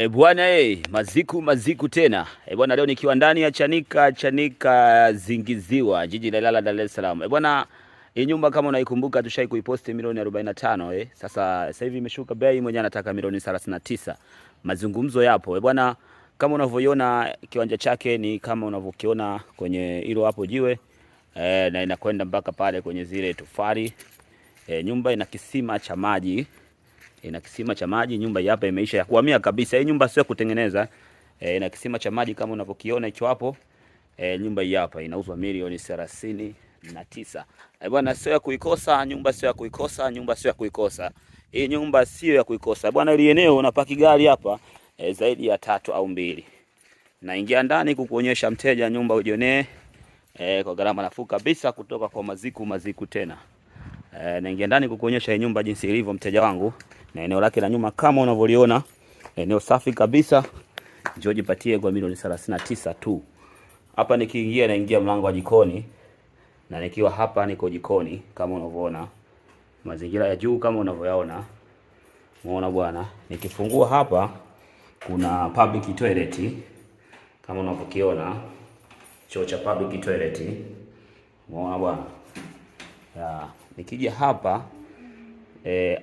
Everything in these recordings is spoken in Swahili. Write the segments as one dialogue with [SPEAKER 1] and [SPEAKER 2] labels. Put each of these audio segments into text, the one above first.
[SPEAKER 1] Bwana maziku tena. Bwana, leo nikiwa ndani ya Chanika Zingiziwa, jiji la Ilala, Dar es Salaam. Bwana, hii nyumba kama unaikumbuka tushai kuiposti milioni 45 Sasa hivi imeshuka bei, mwenye anataka milioni 39. Mazungumzo yapo. Bwana, kama unavyoiona kiwanja chake ni kama unavyokiona kwenye hilo hapo jiwe. Na inakwenda mpaka pale kwenye zile tufari. Nyumba ina kisima cha maji. Nyumba hii hapa imeisha ya kuhamia kabisa. Hii nyumba sio kutengeneza. Ina kisima cha maji kama unavyokiona hicho hapo. Nyumba hii hapa inauzwa milioni 39. Bwana, sio ya kuikosa, nyumba sio ya kuikosa, Hii nyumba sio ya kuikosa. Bwana, ile eneo unapaki gari hapa zaidi ya 3 au 2. Naingia ndani kukuonyesha mteja nyumba ujionee kwa gharama nafuu kabisa kutoka kwa Maziku tena. Naingia ndani kukuonyesha hii nyumba jinsi ilivyo mteja wangu, na eneo lake la nyuma kama unavyoliona, eneo safi kabisa. Njoo jipatie kwa milioni 39 tu. Hapa nikiingia naingia mlango wa jikoni, na nikiwa hapa niko jikoni kama unavyoona. Mazingira ya juu kama unavyoyaona. Unaona bwana, nikifungua hapa kuna public toilet kama unavyokiona, choo cha public toilet. Unaona bwana. Nikija hapa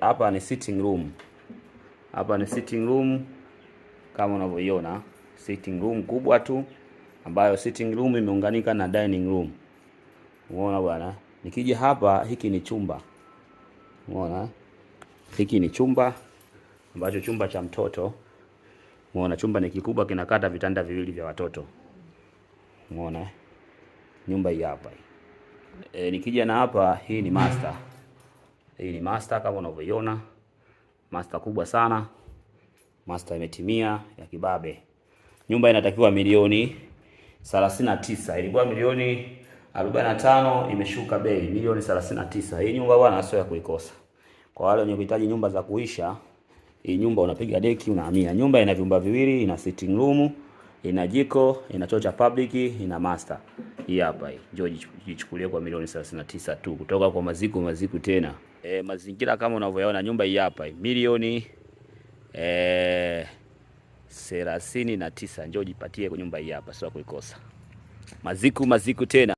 [SPEAKER 1] hapa ni sitting room. Kama unavyoiona, sitting room kubwa tu, ambayo sitting room imeunganika na dining room. Unaona bwana. Nikija hapa, hiki ni chumba. Unaona? Hiki ni chumba ambacho chumba cha mtoto. Unaona, chumba ni kikubwa, kinakata vitanda viwili vya watoto. Unaona? Nyumba hii hapa. Nikija na hapa, hii ni master. Kama unavyoiona. Master kubwa sana. Master imetimia ya kibabe. Nyumba inatakiwa milioni 39. Ilikuwa milioni 45, imeshuka bei milioni 39. Hii nyumba bwana sio ya kuikosa. Kwa wale wenye kuhitaji nyumba za kuisha, hii nyumba unapiga deki unahamia. Nyumba ina vyumba viwili, ina sitting room, ina jiko, ina choo cha public, ina master. Hii hapa hii. Njoo jichukulie kwa milioni 39 tu kutoka kwa Maziku tena. Mazingira kama unavyoona, nyumba hii hapa milioni 39. Njoo jipatie kwa nyumba hii hapa, sio kuikosa. Maziku tena.